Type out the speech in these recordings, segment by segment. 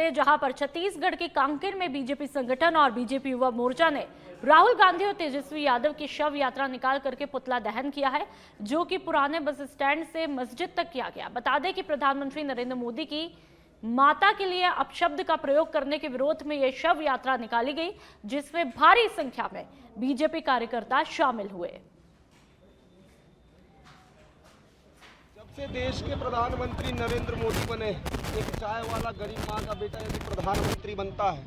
से जहां पर छत्तीसगढ़ के कांकेर में बीजेपी संगठन और बीजेपी युवा मोर्चा ने राहुल गांधी और तेजस्वी यादव की शव यात्रा निकाल करके पुतला दहन किया है, जो कि पुराने बस स्टैंड से मस्जिद तक किया गया। बता दें कि प्रधानमंत्री नरेंद्र मोदी की माता के लिए अपशब्द का प्रयोग करने के विरोध में यह शव यात्रा निकाली गई, जिसमें भारी संख्या में बीजेपी कार्यकर्ता शामिल हुए। जब से देश के प्रधानमंत्री नरेंद्र मोदी बने, एक चाय वाला गरीब माँ का बेटा यदि प्रधानमंत्री बनता है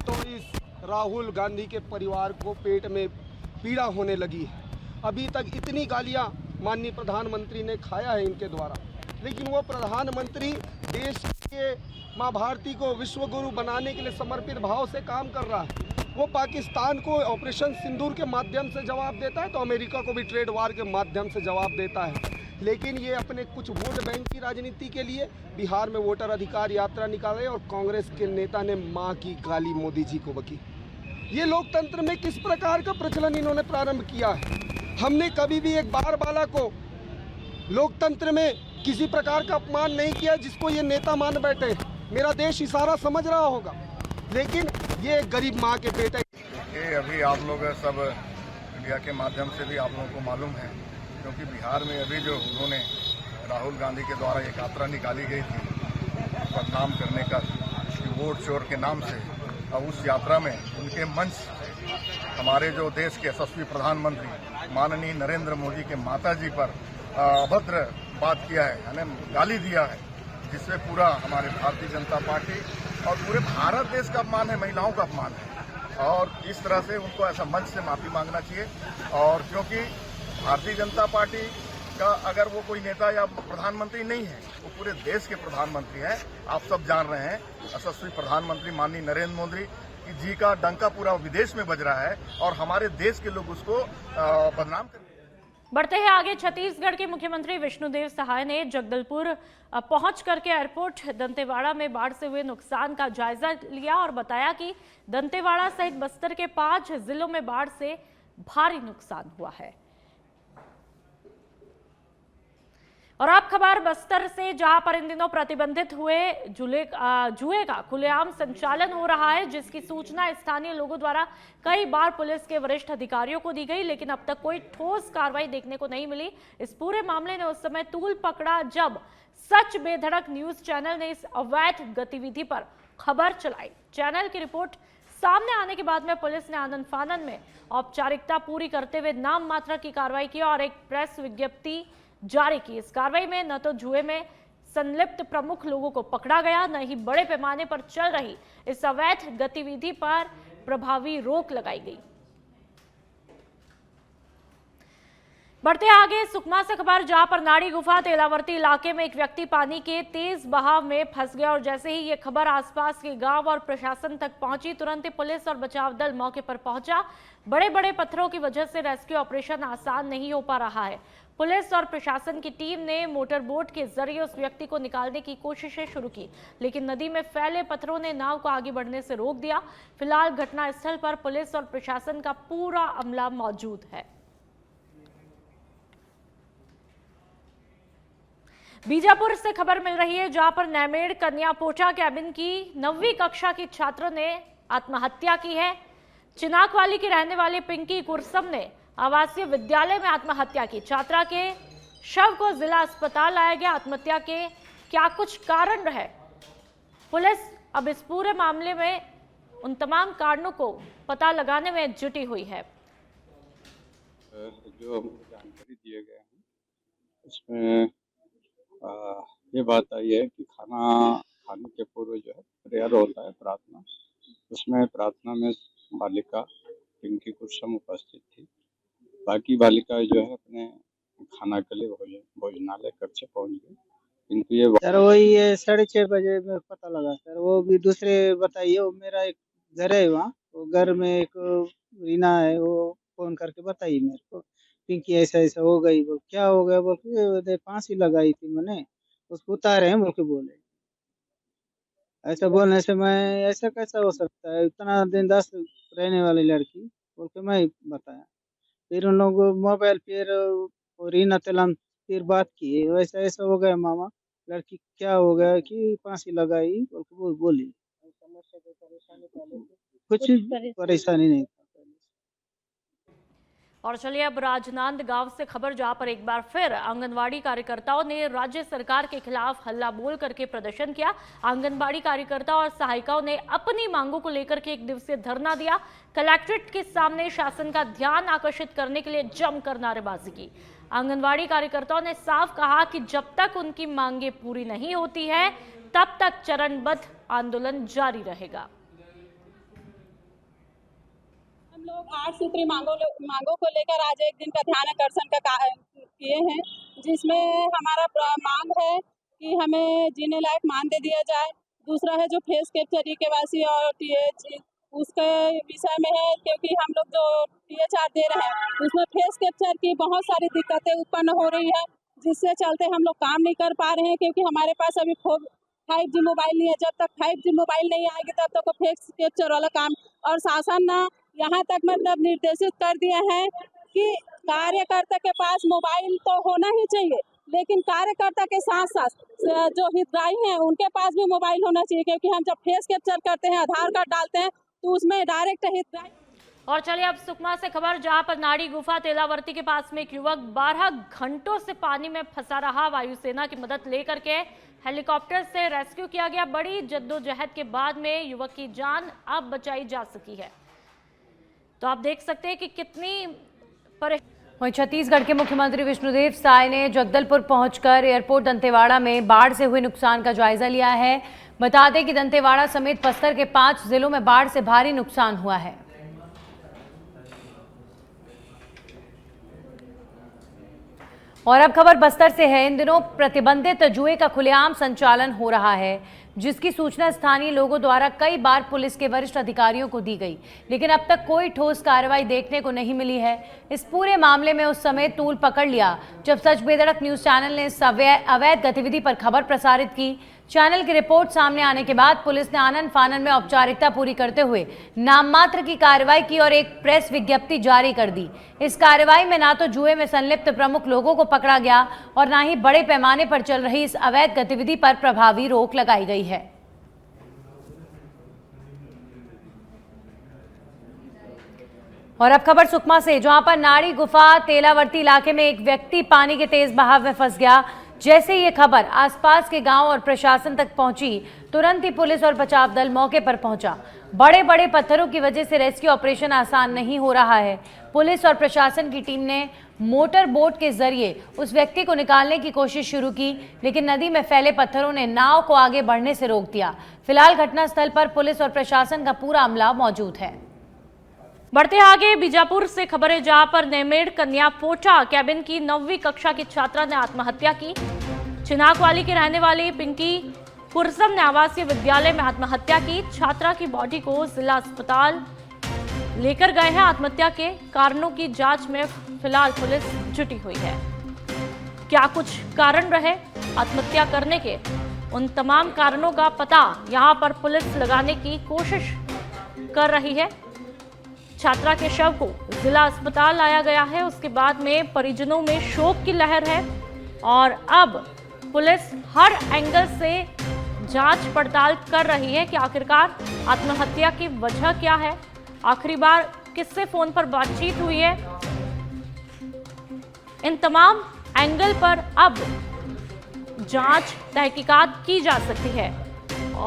तो इस राहुल गांधी के परिवार को पेट में पीड़ा होने लगी है। अभी तक इतनी गालियां माननीय प्रधानमंत्री ने खाया है इनके द्वारा, लेकिन वो प्रधानमंत्री देश के माँ भारती को विश्व गुरु बनाने के लिए समर्पित भाव से काम कर रहा है। वो पाकिस्तान को ऑपरेशन सिंदूर के माध्यम से जवाब देता है तो अमेरिका को भी ट्रेड वार के माध्यम से जवाब देता है, लेकिन ये अपने कुछ वोट बैंक की राजनीति के लिए बिहार में वोटर अधिकार यात्रा निकाले और कांग्रेस के नेता ने मां की गाली मोदी जी को बकी। ये लोकतंत्र में किस प्रकार का प्रचलन इन्होंने प्रारंभ किया है? हमने कभी भी एक बार बाला को लोकतंत्र में किसी प्रकार का अपमान नहीं किया जिसको ये नेता मान बैठे। मेरा देश इशारा समझ रहा होगा, लेकिन ये गरीब माँ के बेटे। ये अभी आप लोग सब मीडिया के माध्यम से भी आप लोगों को मालूम है, क्योंकि बिहार में अभी जो उन्होंने राहुल गांधी के द्वारा एक यात्रा निकाली गई थी बदनाम करने का वोट चोर के नाम से, और उस यात्रा में उनके मंच से हमारे जो देश के यशस्वी प्रधानमंत्री माननीय नरेंद्र मोदी के माता जी पर अभद्र बात किया है, यानी गाली दिया है, जिससे पूरा हमारे भारतीय जनता पार्टी और पूरे भारत देश का अपमान है, महिलाओं का अपमान है। और इस तरह से उनको ऐसा मंच से माफी मांगना चाहिए। और क्योंकि भारतीय जनता पार्टी का अगर वो कोई नेता या प्रधानमंत्री नहीं है, वो पूरे देश के प्रधानमंत्री हैं। आप सब जान रहे हैं यशस्वी प्रधानमंत्री माननीय नरेंद्र मोदी जी का डंका पूरा विदेश में बज रहा है और हमारे देश के लोग उसको बदनाम कर। बढ़ते हैं आगे। छत्तीसगढ़ के मुख्यमंत्री विष्णुदेव साय ने जगदलपुर पहुंच करके एयरपोर्ट दंतेवाड़ा में बाढ़ से हुए नुकसान का जायजा लिया और बताया कि दंतेवाड़ा सहित बस्तर के 5 जिलों में बाढ़ से भारी नुकसान हुआ है। और अब खबर बस्तर से, जहां पर इन दिनों प्रतिबंधित हुए जुए का खुलेआम संचालन हो रहा है, जिसकी सूचना स्थानीय लोगों द्वारा कई बार पुलिस के वरिष्ठ अधिकारियों को दी गई, लेकिन अब तक कोई ठोस कार्रवाई देखने को नहीं मिली। इस पूरे मामले ने उस समय तूल पकड़ा जब सच बेधड़क न्यूज चैनल ने इस अवैध गतिविधि पर खबर चलाई। चैनल की रिपोर्ट सामने आने के बाद में पुलिस ने आनन फानन में औपचारिकता पूरी करते हुए नाम मात्र की कार्रवाई की और एक प्रेस विज्ञप्ति जारी की। इस कार्रवाई में न तो जुए में संलिप्त प्रमुख लोगों को पकड़ा गया, न ही बड़े पैमाने पर चल रही इस अवैध गतिविधि पर प्रभावी रोक लगाई गई। बढ़ते आगे सुकमा से खबर, जहां पर नाड़ी गुफा तेलावर्ती इलाके में एक व्यक्ति पानी के तेज बहाव में फंस गया और जैसे ही ये खबर आसपास के गांव और प्रशासन तक पहुंची, तुरंत ही पुलिस और बचाव दल मौके पर पहुंचा। बड़े बड़े पत्थरों की वजह से रेस्क्यू ऑपरेशन आसान नहीं हो पा रहा है। पुलिस और प्रशासन की टीम ने मोटर बोट के जरिए उस व्यक्ति को निकालने की कोशिशें शुरू की, लेकिन नदी में फैले पत्थरों ने नाव को आगे बढ़ने से रोक दिया। फिलहाल घटनास्थल पर पुलिस और प्रशासन का पूरा अमला मौजूद है। बीजापुर से खबर मिल रही है, जहां पर नैमेड़ कन्या पोचा कैबिन की 9वीं कक्षा की छात्र ने आत्महत्या की है। चिनाकवाली की रहने वाली पिंकी कुरसम ने आवासीय विद्यालय में आत्महत्या की। छात्रा के शव को जिला अस्पताल लाया गया। आत्महत्या के क्या कुछ कारण रहे, पुलिस अब इस पूरे मामले में उन तमाम कारणों को पता लगाने में जुटी हुई है। जो जानकारी दिए गए हैं उसमें ये बात आई है कि खाना खाने के पूर्व जो है प्रेयर होता है, प्रार्थना। उसमें प्रार्थना में बालिका पिंकी कुरसम उपस्थित थी। बाकी बालिका जो है अपने खाना के लिए भोजनालय कक्ष पहुंच गई, किंतु ये सर वही 6:30 बजे में पता लगा सर। वो भी दूसरे बताइए, वो मेरा एक घर है वहाँ, वो घर में एक रीना है, वो फोन करके बताई मेरे को पिंकी ऐसा ऐसा हो गई। बोल क्या हो गया? बोल के फांसी लगाई थी मैंने, उसको उतारे हैं बोल के बोले। ऐसा बोलने से मैं ऐसा कैसा हो सकता है, इतना दिन 10 रहने वाली लड़की बोल के मैं बताया। फिर उन लोग मोबाइल फिर रीना तेलम फिर बात की, वैसा ऐसा हो गया मामा, लड़की क्या हो गया कि फांसी लगाई बोल के बोली। कुछ परेशानी नहीं था। और चलिए अब राजनांद गांव से खबर, जहां पर एक बार फिर आंगनवाड़ी कार्यकर्ताओं ने राज्य सरकार के खिलाफ हल्ला बोल करके प्रदर्शन किया। आंगनवाड़ी कार्यकर्ता और सहायिकाओं ने अपनी मांगों को लेकर के 1 दिवसीय धरना दिया। कलेक्ट्रेट के सामने शासन का ध्यान आकर्षित करने के लिए जमकर नारेबाजी की। आंगनवाड़ी कार्यकर्ताओं ने साफ कहा कि जब तक उनकी मांगे पूरी नहीं होती है तब तक चरणबद्ध आंदोलन जारी रहेगा। हम लोग 8 सूत्री मांगों को लेकर आज एक दिन का ध्यान आकर्षण का किए हैं, जिसमें हमारा मांग है कि हमें जीने लायक मानदेय दिया जाए। दूसरा है जो फेस कैप्चर केवाईसी और टीएच, उसके विषय में है, क्योंकि हम लोग जो टीएचआर दे रहे हैं उसमें फेस कैप्चर की बहुत सारी दिक्कतें उत्पन्न हो रही है, जिससे चलते हम लोग काम नहीं कर पा रहे हैं, क्योंकि हमारे पास अभी 5G मोबाइल नहीं है। जब तक 5G मोबाइल नहीं आएगी तब तक फेस कैप्चर वाला काम, और शासन ना यहाँ तक मतलब निर्देशित कर दिए हैं कि कार्यकर्ता के पास मोबाइल तो होना ही चाहिए, लेकिन कार्यकर्ता के साथ साथ जो हितग्राही हैं उनके पास भी मोबाइल होना चाहिए, क्योंकि हम जब फेस कैप्चर करते हैं, आधार कार्ड डालते हैं, तो उसमें डायरेक्ट हितग्राही। और चलिए अब सुकमा से खबर, जहां पर नाड़ी गुफा तेलावर्ती के पास में एक युवक 12 घंटों से पानी में फंसा रहा। वायुसेना की मदद लेकर के हेलीकॉप्टर से रेस्क्यू किया गया। बड़ी जद्दोजहद के बाद में युवक की जान अब बचाई जा सकी है। तो आप देख सकते हैं कि कितनी वहीं छत्तीसगढ़ के मुख्यमंत्री विष्णुदेव साय ने जगदलपुर पहुंचकर एयरपोर्ट दंतेवाड़ा में बाढ़ से हुए नुकसान का जायजा लिया है। बता दें कि दंतेवाड़ा समेत बस्तर के 5 जिलों में बाढ़ से भारी नुकसान हुआ है। और अब खबर बस्तर से है। इन दिनों प्रतिबंधित जुए का खुलेआम संचालन हो रहा है, जिसकी सूचना स्थानीय लोगों द्वारा कई बार पुलिस के वरिष्ठ अधिकारियों को दी गई, लेकिन अब तक कोई ठोस कार्रवाई देखने को नहीं मिली है। इस पूरे मामले में उस समय तूल पकड़ लिया जब सच बेधड़क न्यूज चैनल ने इस अवैध गतिविधि पर खबर प्रसारित की। चैनल की रिपोर्ट सामने आने के बाद पुलिस ने आनन फानन में औपचारिकता पूरी करते हुए नाम मात्र की कार्रवाई की और एक प्रेस विज्ञप्ति जारी कर दी। इस कार्रवाई में ना तो जुए में संलिप्त प्रमुख लोगों को पकड़ा गया और ना ही बड़े पैमाने पर चल रही इस अवैध गतिविधि पर प्रभावी रोक लगाई गई है। और अब खबर सुकमा से, जहां पर नाड़ी गुफा तेलावर्ती इलाके में एक व्यक्ति पानी के तेज बहाव में फंस गया। जैसे ये खबर आसपास के गांव और प्रशासन तक पहुंची, तुरंत ही पुलिस और बचाव दल मौके पर पहुंचा। बड़े बड़े पत्थरों की वजह से रेस्क्यू ऑपरेशन आसान नहीं हो रहा है। पुलिस और प्रशासन की टीम ने मोटर बोट के जरिए उस व्यक्ति को निकालने की कोशिश शुरू की, लेकिन नदी में फैले पत्थरों ने नाव को आगे बढ़ने से रोक दिया। फिलहाल घटनास्थल पर पुलिस और प्रशासन का पूरा अमला मौजूद है। बढ़ते आगे बीजापुर से खबर है, जहां पर नेमेड़ कन्या पोटा कैबिन की 9वीं कक्षा की छात्रा ने आत्महत्या की। चिनाकवाली की रहने वाली पिंकी कुरसम ने आवासीय विद्यालय में आत्महत्या की। छात्रा की बॉडी को जिला अस्पताल लेकर गए हैं। आत्महत्या के कारणों की जांच में फिलहाल पुलिस जुटी हुई है। क्या कुछ कारण रहे आत्महत्या करने के, उन तमाम कारणों का पता यहां पर पुलिस लगाने की कोशिश कर रही है। छात्रा के शव को जिला अस्पताल लाया गया है। उसके बाद में परिजनों में शोक की लहर है और अब पुलिस हर एंगल से जांच पड़ताल कर रही है कि आखिरकार आत्महत्या की वजह क्या है, आखिरी बार किससे फोन पर बातचीत हुई है। इन तमाम एंगल पर अब जांच तहकीकात की जा सकती है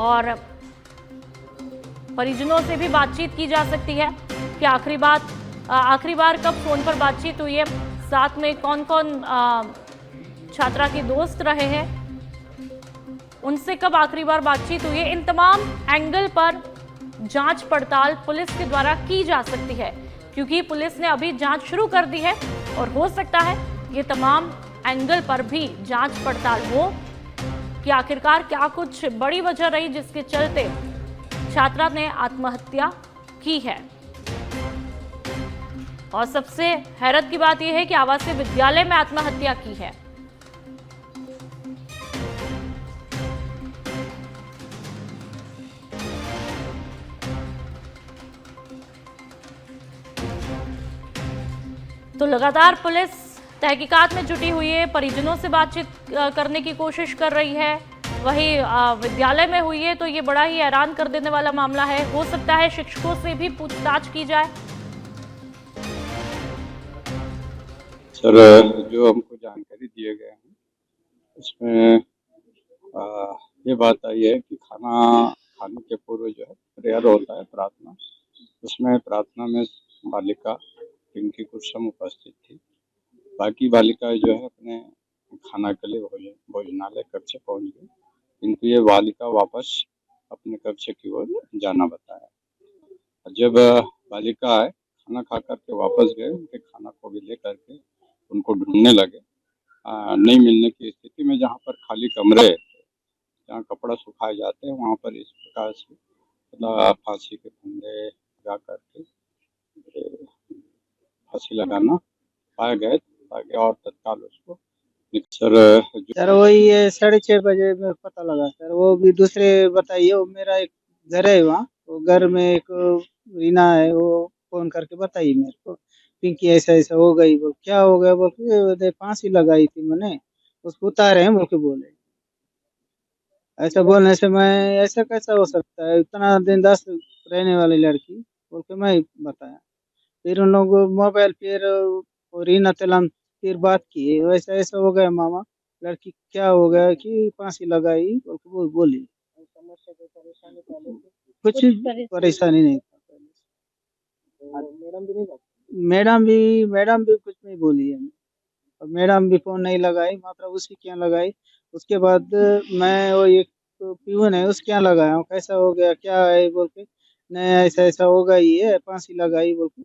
और परिजनों से भी बातचीत की जा सकती है कि आखिरी बार कब फोन पर बातचीत हुई है, साथ में कौन कौन छात्रा के दोस्त रहे हैं, उनसे कब आखिरी बार बातचीत हुई है। इन तमाम एंगल पर जांच पड़ताल पुलिस के द्वारा की जा सकती है, क्योंकि पुलिस ने अभी जांच शुरू कर दी है और हो सकता है ये तमाम एंगल पर भी जांच पड़ताल हो कि आखिरकार क्या कुछ बड़ी वजह रही जिसके चलते छात्रा ने आत्महत्या की है। और सबसे हैरत की बात यह है कि आवासीय विद्यालय में आत्महत्या की है। तो लगातार पुलिस तहकीकात में जुटी हुई है, परिजनों से बातचीत करने की कोशिश कर रही है वही विद्यालय में हुई है, तो ये बड़ा ही हैरान कर देने वाला मामला है। हो सकता है शिक्षकों से भी पूछताछ की जाए। सर, जो हमको जानकारी दिए गए हैं उसमें ये बात आई है कि खाना खाने के पूर्व जो है प्रेयर होता है, प्रार्थना। उसमें प्रार्थना में बालिका पिंकी कुशम उपस्थित थी। बाकी बालिकाएं जो है अपने खाना के लिए भोजनालय कक्ष पहुंच गई, किंतु ये बालिका वापस अपने कक्ष की ओर जाना बताया। जब बालिका आए, खाना खा करके वापस गए, उनके खाना को भी लेकर के उनको ढूंढने लगे। नहीं मिलने की स्थिति में जहाँ पर खाली कमरे, जहाँ कपड़ा सुखाए जाते हैं, वहाँ पर इस प्रकार से मतलब फांसी के फंदे लगा करके फांसी लगाना पाया गए ताकि और तत्काल उसको सर सर वही ये 6:30 बजे मेरे को पता लगा सर। वो भी दूसरे बताइए, वो मेरा एक घर है वहाँ, वो घर में एक रीना है, वो फोन करके बताई मेरे को, पिंकी ऐसा ऐसा हो गई। बोल क्या हो गया? बोल के फांसी लगाई थी मैंने, उसको उतारे हैं बोल के बोले। ऐसा बोलने से मैं, ऐसा कैसा हो सकता है? इतना बिंदास रहने वाली लड़की, बोल के मैं बताया। फिर उन लोग मोबाइल, फिर वो रीना तेलम फिर बात की, वैसा ऐसा हो गया मामा, लड़की क्या हो गया कि फांसी लगाई बोल के बोली। कुछ परेशानी नहीं था पहले। मैडम भी कुछ नहीं बोली है। और मैडम भी फोन नहीं लगाई, मात्र उसी के यहाँ लगाई। उसके बाद मैं वो एक प्यून है उसके यहाँ लगाया हूँ, कैसा हो गया क्या है बोल के, नहीं ऐसा ऐसा हो गई है, फांसी लगाई बोल के